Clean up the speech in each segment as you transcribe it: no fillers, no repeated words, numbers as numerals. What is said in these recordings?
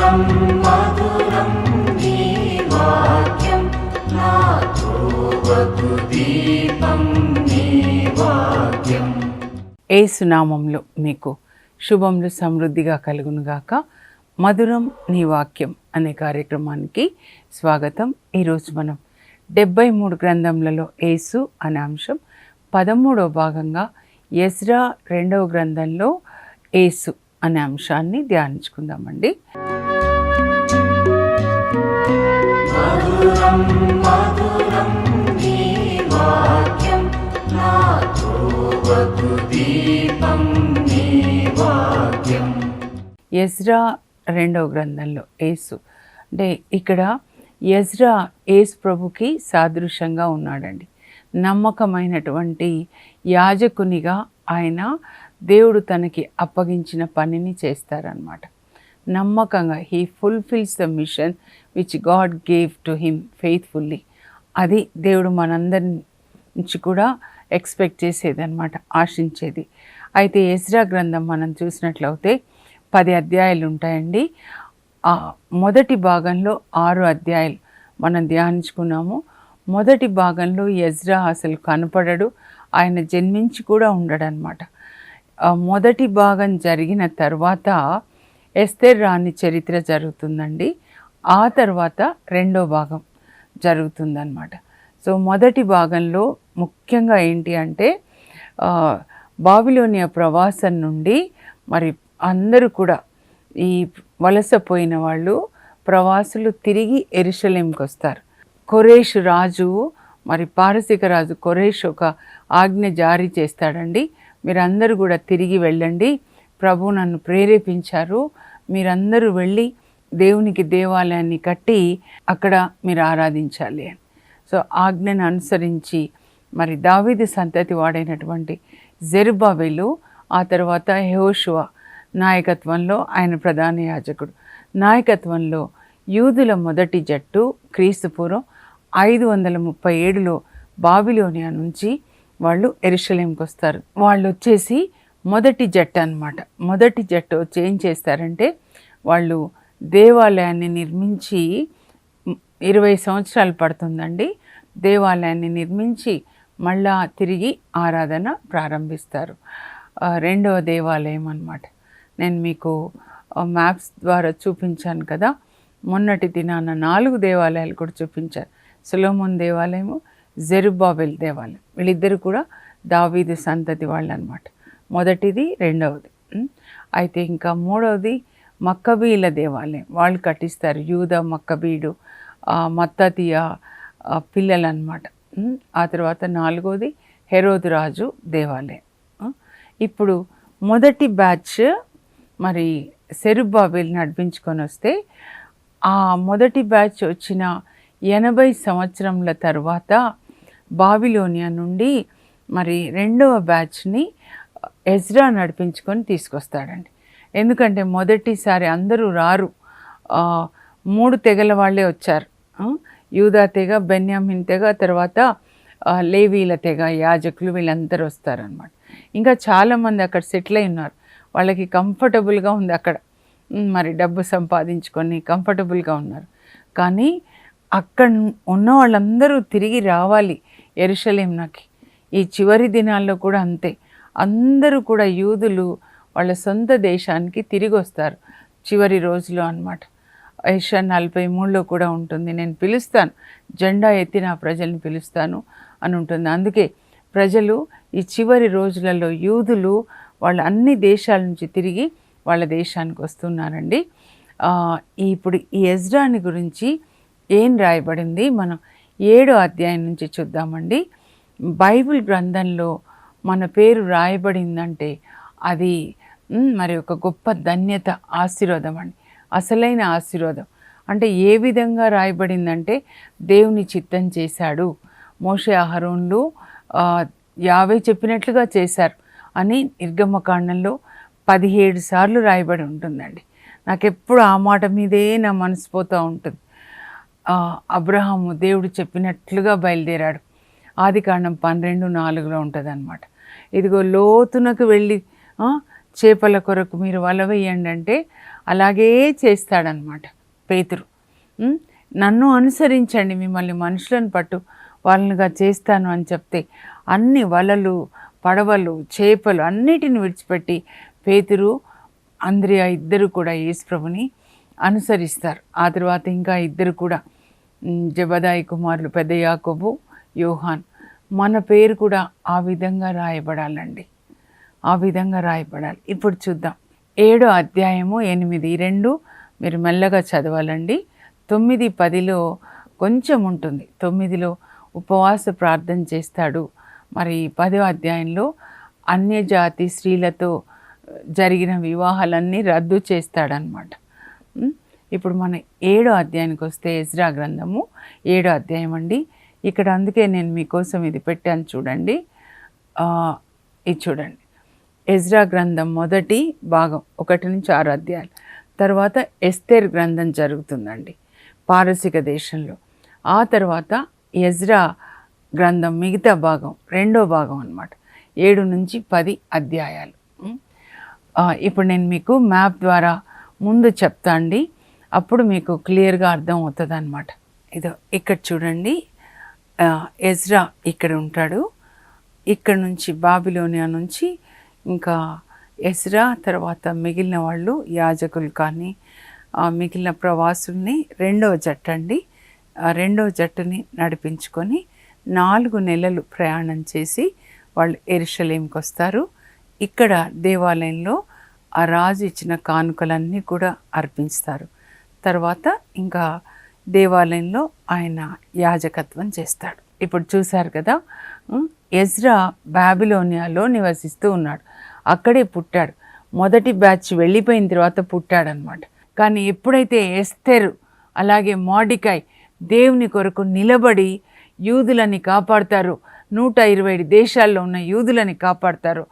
మధురం మధురం నీ వాక్యం నా త్రోవకు దీపం నీ వాక్యం. యేసు నామములో మీకు శుభములు సమృద్ధిగా కలుగునుగాక. మధురం నీ వాక్యం అనే కార్యక్రమానికి స్వాగతం. ఈరోజు మనం 73 గ్రంథములలో యేసు అనే అంశం 13వ భాగంగా ఎజ్రా 2వ గ్రంథంలో యేసు అనే అంశాన్ని ధ్యానించుకుందామండి. మధురం మధురం నీ వాక్యం నా త్రోవకు దీపం నీ వాక్యం. ఎజ్రా 2వ గ్రంథంలో యేసు అంటే ఇక్కడ ఎజ్రా యేసు ప్రభుకి సాదృశ్యంగా ఉన్నాడండి. నమ్మకమైనటువంటి యాజకునిగా ఆయన దేవుడు తనకి అప్పగించిన పనిని చేస్తారనమాట. నమ్మకంగా he fulfils the mission which God gave to him faithfully. అది దేవుడు మనందరి నుంచి కూడా ఎక్స్పెక్ట్ చేసేదన్నమాట, ఆశించేది. అయితే ఎజ్రా గ్రంథం మనం చూసినట్లయితే 10 అధ్యాయాలు ఉంటాయండి. మొదటి భాగంలో 6 అధ్యాయాలు మనం ధ్యానించుకున్నాము. మొదటి భాగంలో ఎజ్రా అసలు కనపడడు, ఆయన జన్మించి కూడా ఉండడనమాట. మొదటి భాగం జరిగిన తర్వాత ఎస్తేర్ రాణి చరిత్ర జరుగుతుందండి. ఆ తర్వాత 2వ భాగం జరుగుతుందన్నమాట. సో మొదటి భాగంలో ముఖ్యంగా ఏంటి అంటే బాబిలోనియా ప్రవాసం నుండి మరి అందరూ కూడా ఈ వలసపోయిన వాళ్ళు ప్రవాసులు తిరిగి యెరూషలేముకి వస్తారు. కొరేషు రాజు మరి పారసీక రాజు కొరేష్ ఒక ఆజ్ఞ జారీ చేస్తాడండి. మీరందరూ కూడా తిరిగి వెళ్ళండి, ప్రభు నన్ను ప్రేరేపించారు, మీరందరూ వెళ్ళి దేవునికి దేవాలయాన్ని కట్టి అక్కడ మీరు ఆరాధించాలి అని. సో ఆజ్ఞను అనుసరించి మరి దావీదు సంతతి వాడైనటువంటి జెరుబ్బాబెలు, ఆ తర్వాత యెహోషువ నాయకత్వంలో ఆయన ప్రధాన యాజకుడు నాయకత్వంలో యూదుల మొదటి జట్టు క్రీస్తుపూర్వం 537లో బాబిలోనియా నుంచి వాళ్ళు యెరూషలేముకి వస్తారు. వాళ్ళు వచ్చేసి మొదటి జట్టు అన్నమాట. మొదటి జట్టు వచ్చి ఏం చేస్తారంటే వాళ్ళు దేవాలయాన్ని నిర్మించి 20 సంవత్సరాలు పడుతుందండి. దేవాలయాన్ని నిర్మించి మళ్ళా తిరిగి ఆరాధన ప్రారంభిస్తారు. 2వ దేవాలయం అన్నమాట. నేను మీకు మ్యాప్స్ ద్వారా చూపించాను కదా. మొన్నటి దినాన 4 దేవాలయాలు కూడా చూపించారు. సొలొమోన్ దేవాలయము, జెరుబ్బాబెల్ దేవాలయం. వీళ్ళిద్దరు కూడా దావీదు సంతతి వాళ్ళు అనమాట. మొదటిది, 2వది. అయితే ఇంకా 3వది మక్కబీల దేవాలయం. వాళ్ళు కట్టిస్తారు. యూదా మక్కబీడు మత్తతియా పిల్లలు అనమాట. ఆ తర్వాత 4వది హెరోదు రాజు దేవాలయం. ఇప్పుడు మొదటి బ్యాచ్ మరి సెరుబ్బాబెల్ నడిపించుకొని వస్తే ఆ మొదటి బ్యాచ్ వచ్చిన 80 సంవత్సరముల తర్వాత బాబిలోనియా నుండి మరి 2వ బ్యాచ్ని ఎజ్రా నడిపించుకొని తీసుకొస్తాడండి. ఎందుకంటే మొదటిసారి అందరూ రారు, 3 తెగల వాళ్ళే వచ్చారు. యూదా తెగ, బెన్యామిన్ తెగ, తర్వాత లేవీల తెగ, యాజకులు, వీళ్ళందరూ వస్తారనమాట. ఇంకా చాలామంది అక్కడ సెటిల్ అయి ఉన్నారు. వాళ్ళకి కంఫర్టబుల్గా ఉంది అక్కడ, మరి డబ్బు సంపాదించుకొని కంఫర్టబుల్గా ఉన్నారు. కానీ అక్కడ ఉన్న వాళ్ళందరూ తిరిగి రావాలి యెరూషలేముకి. ఈ చివరి దినాల్లో కూడా అంతే. అందరూ కూడా యూదులు వాళ్ళ సొంత దేశానికి తిరిగి వస్తారు చివరి రోజులో అన్నమాట. యెషయా 43లో కూడా ఉంటుంది, నేను పిలుస్తాను, జెండా ఎత్తి నా ప్రజల్ని పిలుస్తాను అని ఉంటుంది. అందుకే ప్రజలు ఈ చివరి రోజులలో యూదులు వాళ్ళ అన్ని దేశాల నుంచి తిరిగి వాళ్ళ దేశానికి వస్తున్నారండి. ఇప్పుడు ఈ ఎజ్రాని గురించి ఏం రాయబడింది మనం 7వ అధ్యాయం నుంచి చూద్దామండి. బైబిల్ గ్రంథంలో మన పేరు రాయబడిందంటే అది మరి ఒక గొప్ప ధన్యత, ఆశీర్వాదం అండి. అసలైన ఆశీర్వాదం అంటే ఏ విధంగా రాయబడిందంటే దేవుని చిత్తం చేశాడు, మోషే అహరోన్లు యావే చెప్పినట్లుగా చేశారు అని నిర్గమకాండంలో 17 సార్లు రాయబడి ఉంటుందండి. నాకు ఎప్పుడు ఆ మాట మీదే నా మనసు పోతూ ఉంటుంది. అబ్రహాము దేవుడు చెప్పినట్లుగా బయలుదేరాడు. ఆదికాండం 12:4లో ఉంటుంది అనమాట. ఇదిగో లోతునకు వెళ్ళి చేపల కొరకు మీరు వల వేయండి అంటే అలాగే చేస్తాడనమాట పేతురు. నన్ను అనుసరించండి, మిమ్మల్ని మనుషులను పట్టు వాళ్ళనిగా చేస్తాను అని చెప్తే అన్ని వలలు, పడవలు, చేపలు అన్నిటిని విడిచిపెట్టి పేతురు, అంద్రియా ఇద్దరు కూడా యేసుప్రభుని అనుసరిస్తారు. ఆ తర్వాత ఇంకా ఇద్దరు కూడా జెబెదాయి కుమారులు పెద్ద యాకోబు, యోహాన్. మన పేరు కూడా ఆ విధంగా రాయబడాలండి, ఆ విధంగా రాయబడాలి. ఇప్పుడు చూద్దాం 7వ అధ్యాయము 8 మీరు మెల్లగా చదవాలండి. 9, 10లో కొంచెం ఉంటుంది. 9లో ఉపవాస ప్రార్థన చేస్తాడు. మరి 10వ అధ్యాయంలో అన్యజాతి స్త్రీలతో జరిగిన వివాహాలన్నీ రద్దు చేస్తాడనమాట. ఇప్పుడు మన 7వ అధ్యాయానికి వస్తే ఎజ్రా గ్రంథము 7వ అధ్యాయం అండి. ఇక్కడ అందుకే నేను మీకోసం ఇది పెట్టాను చూడండి. ఇది చూడండి, ఎజ్రా గ్రంథం మొదటి భాగం 1 నుంచి 6 అధ్యాయాలు. తర్వాత ఎస్తేర్ గ్రంథం జరుగుతుందండి పారసిక దేశంలో. ఆ తర్వాత ఎజ్రా గ్రంథం మిగతా భాగం 2వ భాగం అన్నమాట, 7 నుంచి 10 అధ్యాయాలు. ఇప్పుడు నేను మీకు మ్యాప్ ద్వారా ముందు చెప్తా అండి, అప్పుడు మీకు క్లియర్గా అర్థం అవుతుంది అన్నమాట. ఇదో ఇక్కడ చూడండి, ఎజ్రా ఇక్కడ ఉంటాడు. ఇక్కడ నుంచి బాబిలోనియా నుంచి ఇంకా ఎజ్రా తర్వాత మిగిలిన వాళ్ళు యాజకులు కానీ మిగిలిన ప్రవాసుల్ని 2వ జట్టు అండి. 2వ జట్టుని నడిపించుకొని 4 నెలలు ప్రయాణం చేసి వాళ్ళు యెరూషలేముకి వస్తారు. ఇక్కడ దేవాలయంలో ఆ రాజు ఇచ్చిన కానుకలన్నీ కూడా అర్పిస్తారు. తర్వాత ఇంకా దేవాలయంలో ఆయన యాజకత్వం చేస్తాడు. ఇప్పుడు చూశారు కదా, ఎజ్రా బాబిలోనియాలో నివసిస్తూ ఉన్నాడు, అక్కడే పుట్టాడు. మొదటి బ్యాచ్ వెళ్ళిపోయిన తర్వాత పుట్టాడనమాట. కానీ ఎప్పుడైతే ఎస్తేరు అలాగే మోర్డెకాయ్ దేవుని కొరకు నిలబడి యూదులని కాపాడతారు, 120 దేశాల్లో ఉన్న యూదులని కాపాడతారు,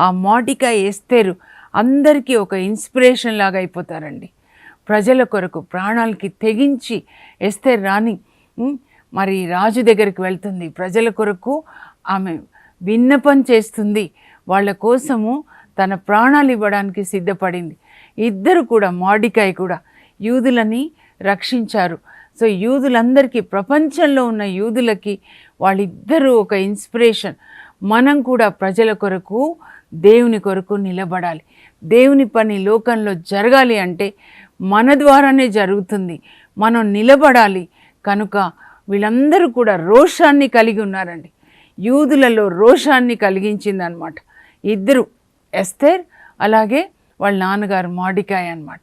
ఆ మోర్డెకాయ్ ఎస్తేరు అందరికీ ఒక ఇన్స్పిరేషన్ లాగా అయిపోతారండి. ప్రజల కొరకు ప్రాణాలకి తెగించి ఎస్తేర్ రాణి మరి రాజు దగ్గరికి వెళ్తుంది, ప్రజల కొరకు ఆమె విన్నపం చేస్తుంది, వాళ్ళ కోసము తన ప్రాణాలు ఇవ్వడానికి సిద్ధపడింది. ఇద్దరు కూడా మోర్డెకాయ్ కూడా యూదులని రక్షించారు. సో యూదులందరికీ, ప్రపంచంలో ఉన్న యూదులకి వాళ్ళిద్దరూ ఒక ఇన్స్పిరేషన్. మనం కూడా ప్రజల కొరకు దేవుని కొరకు నిలబడాలి. దేవుని పని లోకంలో జరగాలి అంటే మన ద్వారానే జరుగుతుంది, మనం నిలబడాలి. కనుక వీళ్ళందరూ కూడా రోషాన్ని కలిగి ఉన్నారండి. యూదులలో రోషాన్ని కలిగించిందనమాట ఇద్దరు, ఎస్తేర్ అలాగే వాళ్ళ నాన్నగారు మోర్డెకాయ్ అన్నమాట.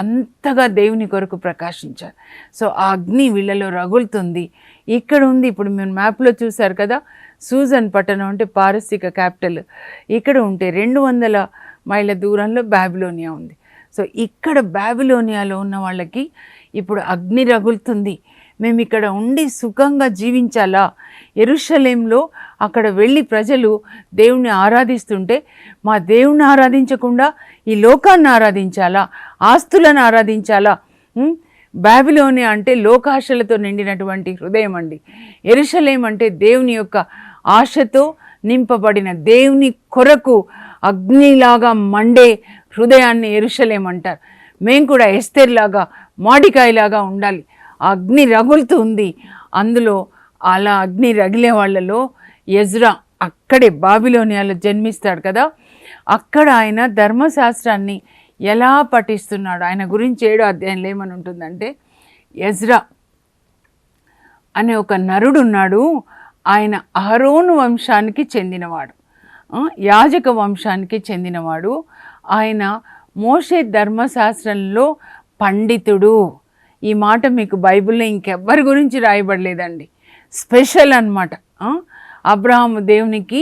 అంతగా దేవుని కొరకు ప్రకాశించారు. సో ఆ అగ్ని వీళ్ళలో రగులుతుంది. ఇక్కడ ఉంది, ఇప్పుడు మీరు మ్యాప్లో చూశారు కదా, సూజన్ పట్టణం అంటే పారసీక క్యాపిటల్. ఇక్కడ ఉంటే 200 మైళ్ళ దూరంలో బాబిలోనియా ఉంది. సో ఇక్కడ బాబిలోనియాలో ఉన్న వాళ్ళకి ఇప్పుడు అగ్ని రగులుతుంది. మేము ఇక్కడ ఉండి సుఖంగా జీవించాలా, యెరూషలేంలో అక్కడ వెళ్ళి ప్రజలు దేవుణ్ణి ఆరాధిస్తుంటే మా దేవుణ్ణి ఆరాధించకుండా ఈ లోకాన్ని ఆరాధించాలా, ఆస్తులను ఆరాధించాలా? బాబిలోనియా అంటే లోకాశలతో నిండినటువంటి హృదయం అండి. యెరూషలేం అంటే దేవుని యొక్క ఆశతో నింపబడిన, దేవుని కొరకు అగ్నిలాగా మండే హృదయాన్ని యెరూషలేం అంటారు. మేము కూడా ఎస్తేర్ లాగా, మోర్డెకాయ్ లాగా ఉండాలి. అగ్ని రగులుతూ ఉంది. అందులో అలా అగ్ని రగిలే వాళ్ళలో ఎజ్రా అక్కడే బాబిలోనియాలో జన్మిస్తాడు కదా, అక్కడ ఆయన ధర్మశాస్త్రాన్ని ఎలా పఠిస్తున్నాడు, ఆయన గురించి 7వ అధ్యాయంలో ఏమని ఉంటుందంటే, ఎజ్రా అనే ఒక నరుడు ఉన్నాడు, ఆయన అహరోను వంశానికి చెందినవాడు, యాజక వంశానికి చెందినవాడు. ఆయన మోషే ధర్మశాస్త్రంలో పండితుడు. ఈ మాట మీకు బైబిల్లో ఇంకెవ్వరి గురించి రాయబడలేదండి, స్పెషల్ అన్నమాట. అబ్రహాము దేవునికి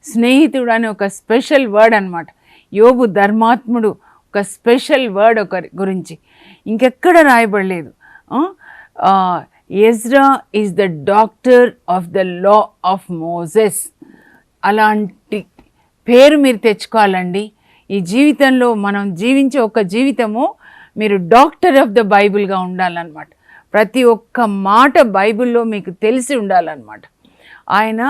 స్నేహితుడు అని ఒక స్పెషల్ వర్డ్ అన్నమాట. యోబు ధర్మాత్ముడు, ఒక స్పెషల్ వర్డ్ ఒకరి గురించి ఇంకెక్కడ రాయబడలేదు. Ezra is the doctor of the law of Moses. అలాంటి పేరు మీరు తెచ్చుకోవాలండి. ఈ జీవితంలో మనం జీవించే ఒక జీవితము మీరు డాక్టర్ ఆఫ్ ద బైబిల్గా ఉండాలన్నమాట. ప్రతి ఒక్క మాట బైబిల్లో మీకు తెలిసి ఉండాలన్నమాట. ఆయన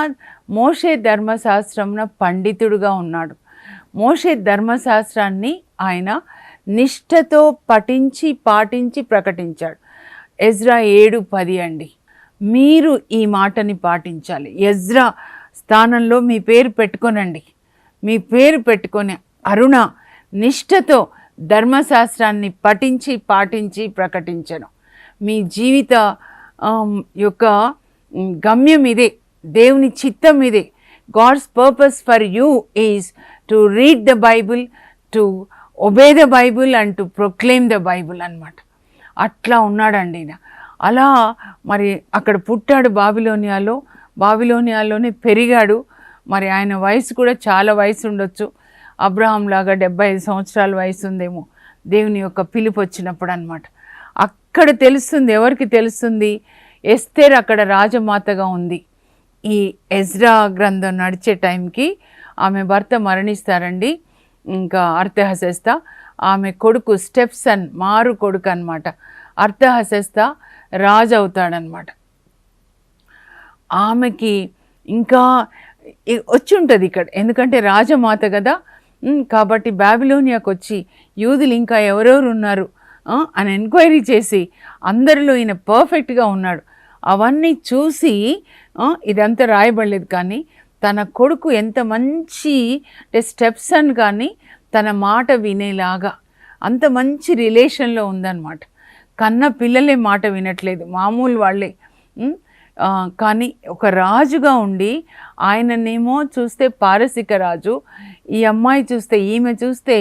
మోషే ధర్మశాస్త్రంన పండితుడుగా ఉన్నాడు. మోషే ధర్మశాస్త్రాన్ని ఆయన నిష్ఠతో పఠించి పాటించి ప్రకటించాడు. ఎజ్రా 7:10 అండి. మీరు ఈ మాటని పాటించాలి. ఎజ్రా స్థానంలో మీ పేరు పెట్టుకోనండి. మీ పేరు పెట్టుకొని అరుణ నిష్ఠతో ధర్మశాస్త్రాన్ని పఠించి పాటించి ప్రకటించను. మీ జీవిత యొక్క గమ్యం ఇదే, దేవుని చిత్తం ఇదే. God's purpose for you is to read the Bible, to obey the Bible and to proclaim the Bible అన్నమాట. అట్లా ఉన్నాడండి ఈయన. అలా మరి అక్కడ పుట్టాడు బాబిలోనియాలోనే పెరిగాడు. మరి ఆయన వయసు కూడా చాలా వయసు ఉండొచ్చు. అబ్రహాం లాగా 75 సంవత్సరాల వయసు ఉందేమో దేవుని యొక్క పిలుపు వచ్చినప్పుడు అన్నమాట. అక్కడ తెలుస్తుంది, ఎవరికి తెలుస్తుంది? ఎస్తేర్ అక్కడ రాజమాతగా ఉంది. ఈ ఎజ్రా గ్రంథం నడిచే టైంకి ఆమె భర్త మరణిస్తారండి. ఇంకా అర్తహషస్త ఆమె కొడుకు స్టెప్సన్ మారు కొడుకు అన్నమాట. అర్తహషస్త రాజు అవుతాడనమాట. ఆమెకి ఇంకా వచ్చి ఉంటుంది ఇక్కడ, ఎందుకంటే రాజమాత కదా. కాబట్టి బాబిలోనియాకు వచ్చి యూదులు ఇంకా ఎవరెవరు ఉన్నారు అని ఎంక్వైరీ చేసి అందరిలో ఈయన పర్ఫెక్ట్గా ఉన్నాడు. అవన్నీ చూసి ఇదంతా రాయబడలేదు, కానీ తన కొడుకు ఎంత మంచి అంటే స్టెప్సన్ కానీ తన మాట వినేలాగా అంత మంచి రిలేషన్లో ఉందన్నమాట. కన్న పిల్లలే మాట వినట్లేదు, మామూలు వాళ్ళే. కానీ ఒక రాజుగా ఉండి ఆయననేమో చూస్తే పారసిక రాజు, ఈ అమ్మాయి చూస్తే ఈమె చూస్తే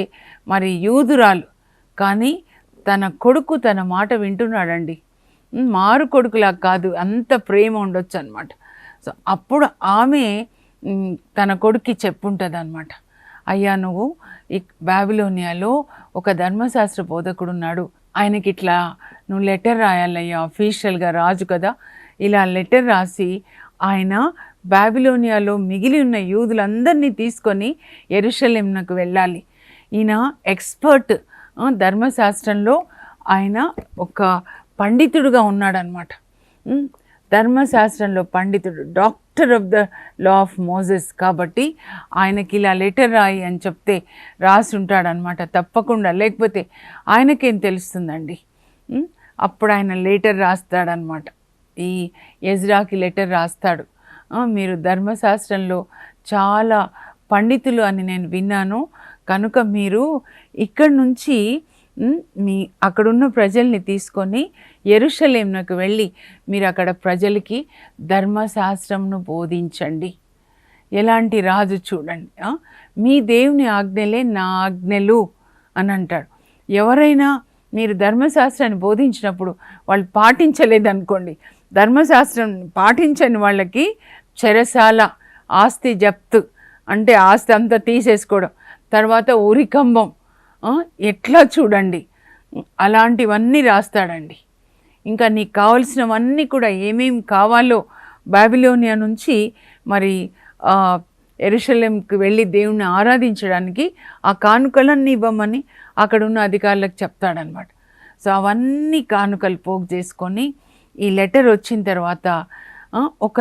మరి యూదురాలు, కానీ తన కొడుకు తన మాట వింటున్నాడండి. మారు కొడుకులా కాదు, అంత ప్రేమ ఉండొచ్చు అనమాట. సో అప్పుడు ఆమె తన కొడుక్కి చెప్పుంటుంది అనమాట, అయ్యా నువ్వు ఈ బాబిలోనియాలో ఒక ధర్మశాస్త్ర బోధకుడు ఉన్నాడు, ఆయనకి ఇట్లా నువ్వు లెటర్ రాయాలయ్యా, అఫీషియల్గా రాజు కదా, ఇలా లెటర్ రాసి ఆయన బాబిలోనియాలో మిగిలి ఉన్న యూదులందరినీ తీసుకొని యెరూషలేమునకు వెళ్ళాలి. ఈయన ఎక్స్పర్ట్, ధర్మశాస్త్రంలో ఆయన ఒక పండితుడుగా ఉన్నాడనమాట. ధర్మశాస్త్రంలో పండితుడు, doctor of the law of Moses. కాబట్టి ఆయనకి ఇలా లెటర్ రాయి అని చెప్తే రాసి ఉంటాడనమాట తప్పకుండా, లేకపోతే ఆయనకేం తెలుస్తుందండి. అప్పుడు ఆయన లెటర్ రాస్తాడనమాట, ఈ ఎజ్రాకి లెటర్ రాస్తాడు. మీరు ధర్మశాస్త్రంలో చాలా పండితులు అని నేను విన్నాను, కనుక మీరు ఇక్కడి నుంచి అక్కడున్న ప్రజల్ని తీసుకొని యెరూషలేమునకు వెళ్ళి మీరు అక్కడ ప్రజలకి ధర్మశాస్త్రంను బోధించండి. ఎలాంటి రాజు చూడండి, మీ దేవుని ఆజ్ఞలే నా ఆజ్ఞలు అని అంటాడు. ఎవరైనా మీరు ధర్మశాస్త్రాన్ని బోధించినప్పుడు వాళ్ళు పాటించలేదనుకోండి, ధర్మశాస్త్రం పాటించని వాళ్ళకి చెరసాల, ఆస్తి జప్తు, అంటే ఆస్తి అంతా తీసేసుకోవడం, తర్వాత ఉరికంబం, ఎట్లా చూడండి అలాంటివన్నీ రాస్తాడండి. ఇంకా నీకు కావలసినవన్నీ కూడా ఏమేమి కావాలో బాబిలోనియా నుంచి మరి యెరూషలేముకి వెళ్ళి దేవుణ్ణి ఆరాధించడానికి ఆ కానుకలన్నీ ఇవ్వమని అక్కడున్న అధికారులకు చెప్తాడనమాట. సో అవన్నీ కానుకలు పోగు చేసుకొని ఈ లెటర్ వచ్చిన తర్వాత ఒక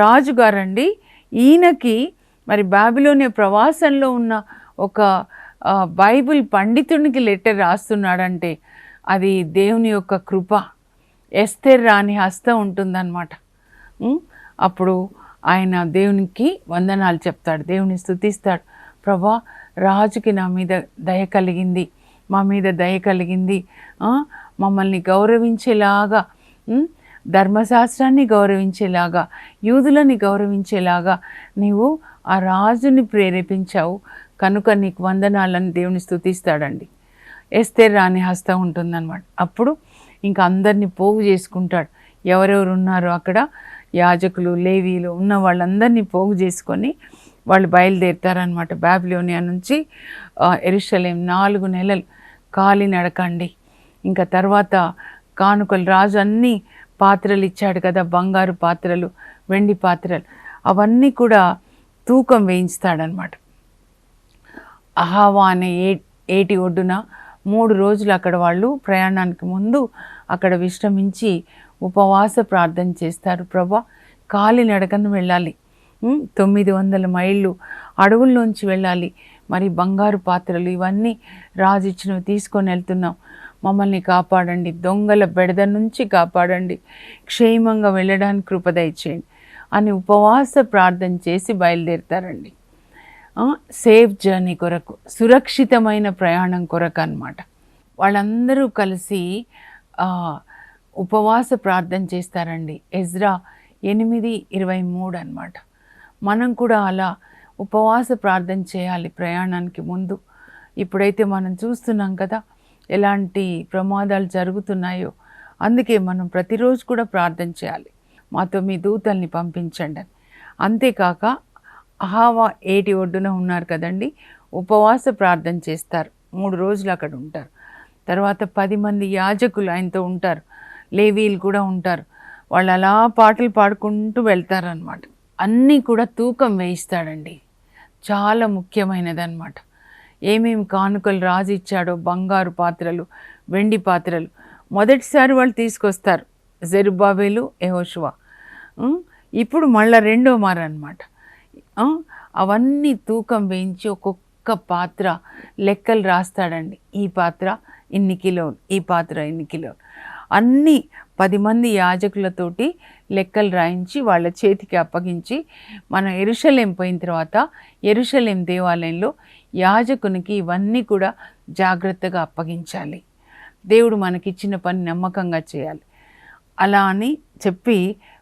రాజుగారండి ఈయనకి మరి బాబిలోనియా ప్రవాసంలో ఉన్న ఒక బైబిల్ పండితునికి లెటర్ రాస్తున్నాడంటే అది దేవుని యొక్క కృప, ఎస్తేర్ రాణి హస్తం ఉంటుందన్నమాట. అప్పుడు ఆయన దేవునికి వందనాలు చెప్తాడు, దేవుని స్తుతిస్తాడు. ప్రభా, రాజుకి నా మీద దయ కలిగింది, మా మీద దయ కలిగింది, మమ్మల్ని గౌరవించేలాగా, ధర్మశాస్త్రాన్ని గౌరవించేలాగా, యూదులని గౌరవించేలాగా నీవు ఆ రాజుని ప్రేరేపించావు, కనుక నీకు వందనాలని దేవుని స్తుతిస్తాడండి. ఎస్తేర్ రాణి హస్తం ఉంటుందన్నమాట. అప్పుడు ఇంకా అందరినీ పోగు చేసుకుంటాడు. ఎవరెవరు ఉన్నారో అక్కడ యాజకులు, లేవీలు ఉన్న వాళ్ళందరినీ పోగు చేసుకొని వాళ్ళు బయలుదేరుతారనమాట. బాబిలోనియా నుంచి యెరూషలేం 4 నెలలు కాలినడకండి. ఇంకా తర్వాత కానుకలు, రాజు అన్ని పాత్రలు ఇచ్చాడు కదా, బంగారు పాత్రలు, వెండి పాత్రలు, అవన్నీ కూడా తూకం వేయించుతాడనమాట. అహావా అనే ఏటి ఒడ్డున 3 రోజులు అక్కడ వాళ్ళు ప్రయాణానికి ముందు అక్కడ విశ్రమించి ఉపవాస ప్రార్థన చేస్తారు. ప్రభా, కాలినడకను వెళ్ళాలి, 900 మైళ్ళు అడవుల్లోంచి వెళ్ళాలి. మరి బంగారు పాత్రలు ఇవన్నీ రాజు ఇచ్చినవి తీసుకొని వెళ్తున్నాం, మమ్మల్ని కాపాడండి, దొంగల బెడద నుంచి కాపాడండి, క్షేమంగా వెళ్ళడానికి కృప దయచేయండి అని ఉపవాస ప్రార్థన చేసి బయలుదేరుతారండి. సేఫ్ జర్నీ కొరకు, సురక్షితమైన ప్రయాణం కొరకు అన్నమాట. వాళ్ళందరూ కలిసి ఉపవాస ప్రార్థన చేస్తారండి. ఎజ్రా 8:23 అన్నమాట. మనం కూడా అలా ఉపవాస ప్రార్థన చేయాలి ప్రయాణానికి ముందు. ఇప్పుడైతే మనం చూస్తున్నాం కదా ఎలాంటి ప్రమాదాలు జరుగుతున్నాయో, అందుకే మనం ప్రతిరోజు కూడా ప్రార్థన చేయాలి, మాతో మీ దూతల్ని పంపించండి అని. అంతేకాక అహావా ఏటి ఒడ్డున ఉన్నారు కదండి, ఉపవాస ప్రార్థన చేస్తారు, 3 రోజులు అక్కడ ఉంటారు. తర్వాత 10 మంది యాజకులు ఆయనతో ఉంటారు, లేవీలు కూడా ఉంటారు. వాళ్ళు అలా పాటలు పాడుకుంటూ వెళ్తారనమాట. అన్నీ కూడా తూకం వేయిస్తాడండి, చాలా ముఖ్యమైనదన్నమాట. ఏమేమి కానుకలు రాజు ఇచ్చాడో, బంగారు పాత్రలు, వెండి పాత్రలు మొదటిసారి వాళ్ళు తీసుకొస్తారు, జెరుబ్బాబెలు, యెహోషువ. ఇప్పుడు మళ్ళీ రెండో మారు అనమాట. అవన్నీ తూకం వేయించి ఒక్కొక్క పాత్ర లెక్కలు రాస్తాడండి. ఈ పాత్ర ఇన్ని కిలోలు, ఈ పాత్ర ఇన్ని కిలోలు, అన్నీ 10 మంది యాజకులతోటి లెక్కలు రాయించి వాళ్ళ చేతికి అప్పగించి, మనం యెరూషలేం పోయిన తర్వాత యెరూషలేం దేవాలయంలో యాజకునికి ఇవన్నీ కూడా జాగ్రత్తగా అప్పగించాలి, దేవుడు మనకిచ్చిన పని నమ్మకంగా చేయాలి అలా అని చెప్పి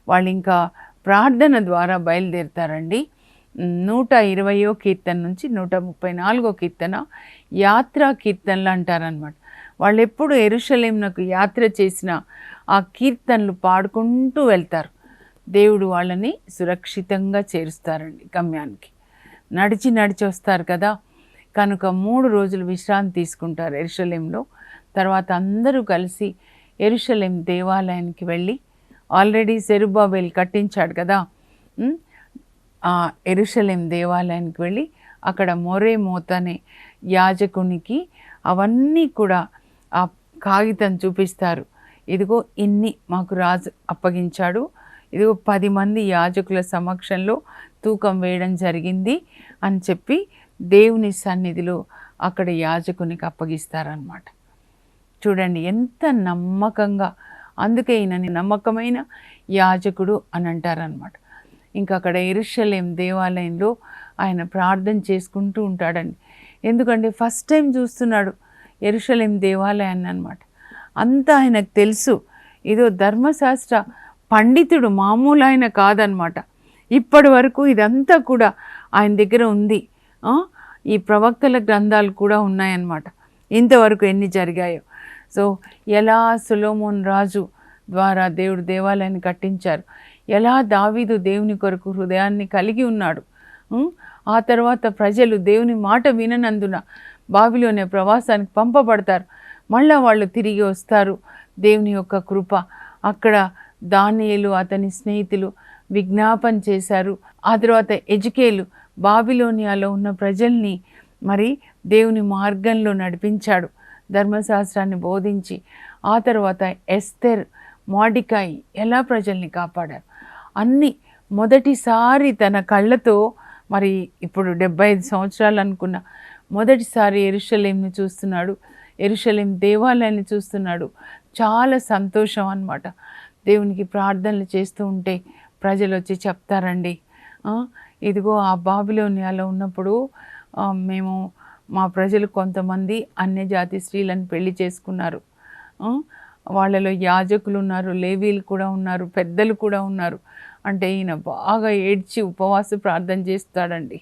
వాళ్ళు ఇంకా ప్రార్థన ద్వారా బయలుదేరుతారండి. 120వ కీర్తన నుంచి 134వ కీర్తన యాత్రా కీర్తనలు అంటారనమాట. వాళ్ళు ఎప్పుడు యెరూషలేమునకు యాత్ర చేసిన ఆ కీర్తనలు పాడుకుంటూ వెళ్తారు. దేవుడు వాళ్ళని సురక్షితంగా చేరుస్తారండి గమ్యానికి. నడిచి వస్తారు కదా, కనుక 3 రోజులు విశ్రాంతి తీసుకుంటారు యెరూషలేంలో. తర్వాత అందరూ కలిసి యెరూషలేం దేవాలయానికి వెళ్ళి, ఆల్రెడీ జెరుబ్బాబెల్ కట్టించాడు కదా, ఆ యెరూషలేం దేవాలయానికి వెళ్ళి అక్కడ మొరేమోత్ అనే యాజకునికి అవన్నీ కూడా ఆ కాగితం చూపిస్తారు. ఇదిగో ఇన్ని మాకు రాజు అప్పగించాడు, ఇదిగో 10 మంది యాజకుల సమక్షంలో తూకం వేయడం జరిగింది అని చెప్పి దేవుని సన్నిధిలో అక్కడ యాజకునికి అప్పగిస్తారనమాట. చూడండి ఎంత నమ్మకంగా, అందుకే ఈయనని నమ్మకమైన యాజకుడు అని అంటారనమాట. ఇంకా అక్కడ యెరూషలేం దేవాలయంలో ఆయన ప్రార్థన చేసుకుంటూ ఉంటాడండి. ఎందుకంటే ఫస్ట్ టైం చూస్తున్నాడు యెరూషలేం దేవాలయాన్ని అనమాట. అంతా ఆయనకు తెలుసు. ఇదో ధర్మశాస్త్ర పండితుడు, మామూలు ఆయన కాదనమాట. ఇప్పటి వరకు ఇదంతా కూడా ఆయన దగ్గర ఉంది. ఈ ప్రవక్తల గ్రంథాలు కూడా ఉన్నాయన్నమాట, ఇంతవరకు ఎన్ని జరిగాయో. సో ఎలా సొలొమోన్ రాజు ద్వారా దేవుడు దేవాలయాన్ని కట్టించారు, ఎలా దావీదు దేవుని కొరకు హృదయాన్ని కలిగి ఉన్నాడు, ఆ తర్వాత ప్రజలు దేవుని మాట విననందున బాబిలోనే ప్రవాసానికి పంపబడతారు, మళ్ళా వాళ్ళు తిరిగి వస్తారు. దేవుని యొక్క కృప, అక్కడ దానియేలు అతని స్నేహితులు విజ్ఞాపన చేశారు. ఆ తర్వాత ఎజికేలు బాబిలోనియాలో ఉన్న ప్రజల్ని మరి దేవుని మార్గంలో నడిపించాడు, ధర్మశాస్త్రాన్ని బోధించి. ఆ తర్వాత ఎస్తెర్, మోర్డెకాయి ఎలా ప్రజల్ని కాపాడారు అన్నీ మొదటిసారి తన కళ్ళతో, మరి ఇప్పుడు 75 సంవత్సరాలు అనుకున్న, మొదటిసారి యెరూషలేంని చూస్తున్నాడు, యెరూషలేం దేవాలయాన్ని చూస్తున్నాడు. చాలా సంతోషం అన్నమాట. దేవునికి ప్రార్థనలు చేస్తూ ఉంటే ప్రజలు వచ్చి చెప్తారండి, ఇదిగో ఆ బాబిలోనియాలో ఉన్నప్పుడు మేము, మా ప్రజలు కొంతమంది అన్యజాతి స్త్రీలను పెళ్లి చేసుకున్నారు, వాళ్ళలో యాజకులు ఉన్నారు, లేవీలు కూడా ఉన్నారు, పెద్దలు కూడా ఉన్నారు అంటే ఈయన బాగా ఏడ్చి ఉపవాస ప్రార్థన చేస్తాడండి.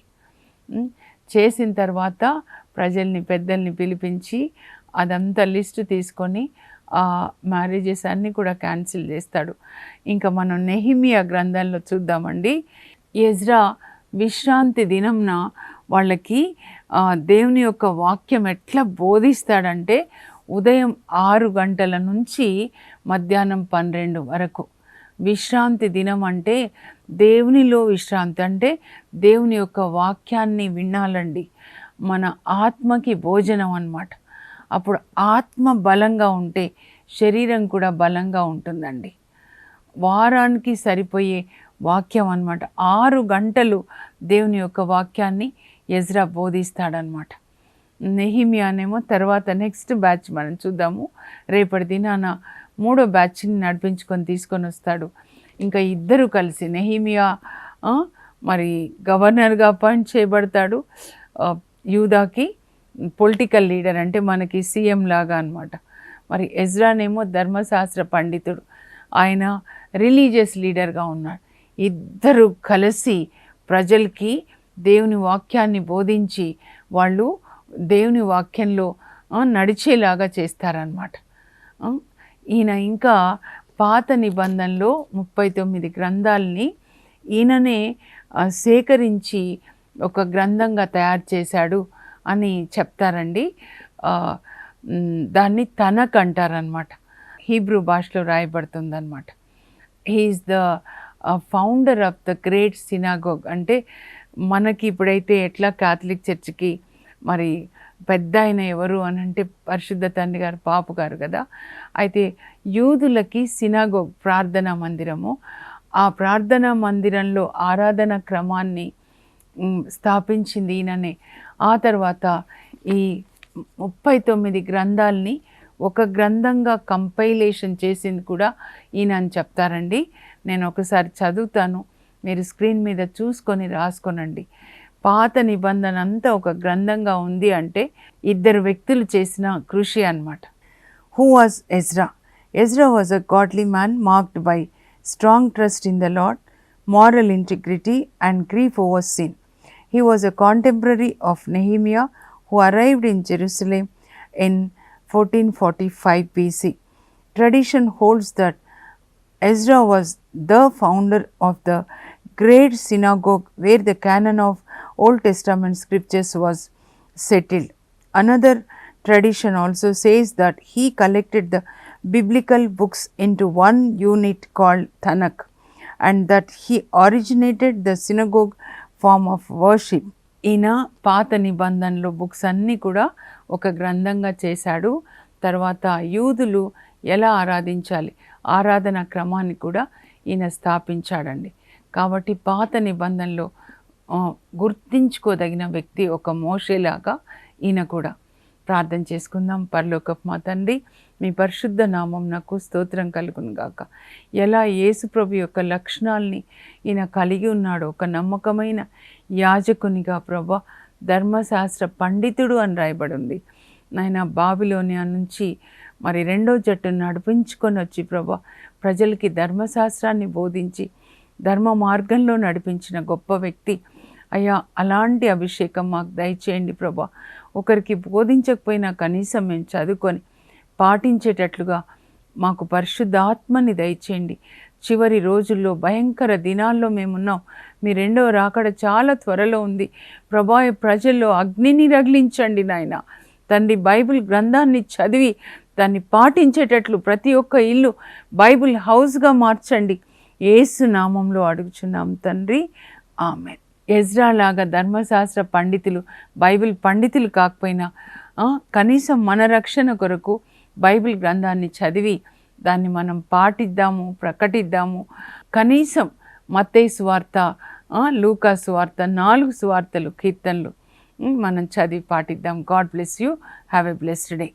చేసిన తర్వాత ప్రజల్ని, పెద్దల్ని పిలిపించి అదంతా లిస్టు తీసుకొని ఆ మ్యారేజెస్ అన్నీ కూడా క్యాన్సిల్ చేస్తాడు. ఇంకా మనం నెహిమియా గ్రంథంలో చూద్దామండి. ఎజ్రా విశ్రాంతి దినంన వాళ్ళకి దేవుని యొక్క వాక్యం ఎట్లా బోధిస్తాడంటే, ఉదయం 6 గంటల నుంచి మధ్యాహ్నం 12 వరకు విశ్రాంతి దినం. అంటే దేవునిలో విశ్రాంతి అంటే దేవుని యొక్క వాక్యాన్ని వినాలండి, మన ఆత్మకి భోజనం అన్నమాట. అప్పుడు ఆత్మ బలంగా ఉంటే శరీరం కూడా బలంగా ఉంటుందండి. వారానికి సరిపోయే వాక్యం అన్నమాట. 6 గంటలు దేవుని యొక్క వాక్యాన్ని ఎజ్రా బోధిస్తాడనమాట. నెహిమియానేమో తర్వాత నెక్స్ట్ బ్యాచ్ మనం చూద్దాము. రేపటి దినాన 3వ బ్యాచ్ని నడిపించుకొని తీసుకొని వస్తాడు. ఇంకా ఇద్దరు కలిసి నెహిమియా మరి గవర్నర్గా అపాయింట్ చేయబడతాడు. యూదాకి పొలిటికల్ లీడర్, అంటే మనకి సీఎం లాగా అనమాట. మరి ఎజ్రానేమో ధర్మశాస్త్ర పండితుడు, ఆయన రిలీజియస్ లీడర్గా ఉన్నాడు. ఇద్దరు కలిసి ప్రజలకి దేవుని వాక్యాన్ని బోధించి వాళ్ళు దేవుని వాక్యంలో నడిచేలాగా చేస్తారనమాట. ఈయన ఇంకా పాత నిబంధనలో 39 గ్రంథాలని ఈయననే సేకరించి ఒక గ్రంథంగా తయారు చేశాడు అని చెప్తారండి. దాన్ని తనక్ అంటారనమాట. హీబ్రూ భాషలో రాయబడుతుందన్నమాట. He is the founder of the great synagogue. అంటే మనకి ఇప్పుడైతే ఎట్లా క్యాథలిక్ చర్చికి మరి పెద్ద ఆయన ఎవరు అని అంటే పరిశుద్ధ తండ్రి గారు, పాపు గారు కదా. అయితే యూదులకి సినాగోగ్ ప్రార్థనా మందిరము, ఆ ప్రార్థనా మందిరంలో ఆరాధన క్రమాన్ని స్థాపించింది ఈయననే. ఆ తర్వాత ఈ 39 గ్రంథాలని ఒక గ్రంథంగా కంపైలేషన్ చేసింది కూడా ఈయన అని చెప్తారండి. నేను ఒకసారి చదువుతాను, మీరు స్క్రీన్ మీద చూసుకొని రాసుకోనండి. పాత నిబంధన అంతా ఒక గ్రంథంగా ఉంది అంటే ఇద్దరు వ్యక్తులు చేసిన కృషి అన్నమాట. Who was Ezra? Ezra was a godly man marked by strong trust in the Lord, moral integrity and grief over sin. He was a contemporary of Nehemiah who arrived in Jerusalem in 1445 BC. Tradition holds that Ezra was the founder of the great synagogue where the canon of Old Testament scriptures was settled. Another tradition also says that he collected the biblical books into one unit called Tanakh, and that he originated the synagogue form of worship. ఈయన పాత నిబంధనలో books అన్నీ కూడా ఒక గ్రంథంగా చేశాడు. తర్వాత యూదులు ఎలా ఆరాధించాలి, ఆరాధన క్రమాన్ని కూడా ఈయన స్థాపించాడండి. కాబట్టి పాత నిబంధనలో గుర్తించుకోదగిన వ్యక్తి ఒక మోషేలాగా ఈయన కూడా. ప్రార్థన చేసుకుందాం. పరలోకపు మా తండ్రి, మీ పరిశుద్ధ నామం నాకు స్తోత్రం కలుగును గాక. ఎలా యేసుప్రభు యొక్క లక్షణాలని ఈయన కలిగి ఉన్నాడో, ఒక నమ్మకమైన యాజకునిగా ప్రభా, ధర్మశాస్త్ర పండితుడు అని రాయబడి ఉంది నాయన. బాబిలోనియా నుంచి మరి 2వ జట్టును నడిపించుకొని వచ్చి ప్రభా, ప్రజలకి ధర్మశాస్త్రాన్ని బోధించి ధర్మ మార్గంలో నడిపించిన గొప్ప వ్యక్తి అయ్యా. అలాంటి అభిషేకం మాకు దయచేయండి ప్రభా. ఒకరికి బోధించకపోయినా కనీసం మేము చదువుకొని పాటించేటట్లుగా మాకు పరిశుద్ధాత్మని దయచేయండి. చివరి రోజుల్లో భయంకర దినాల్లో మేమున్నాం. మీ 2వ రాకడ చాలా త్వరలో ఉంది ప్రభా. ప్రజల్లో అగ్నిని రగిలించండి నాయన తండ్రి. బైబిల్ గ్రంథాన్ని చదివి దాన్ని పాటించేటట్లు ప్రతి ఒక్క ఇల్లు బైబిల్ హౌస్గా మార్చండి. యేసు నామంలో అడుగుచున్నాం తండ్రి, ఆమేన్. ఎజ్రా లాగా ధర్మశాస్త్ర పండితులు, బైబిల్ పండితులు కాకపోయినా కనీసం మన రక్షణ కొరకు బైబిల్ గ్రంథాన్ని చదివి దాన్ని మనం పాటిద్దాము, ప్రకటిద్దాము. కనీసం మత్తయి సువార్త, లూకా సువార్త, 4 సువార్తలు, కీర్తనలు మనం చదివి పాటిద్దాం. God bless you. Have a blessed day.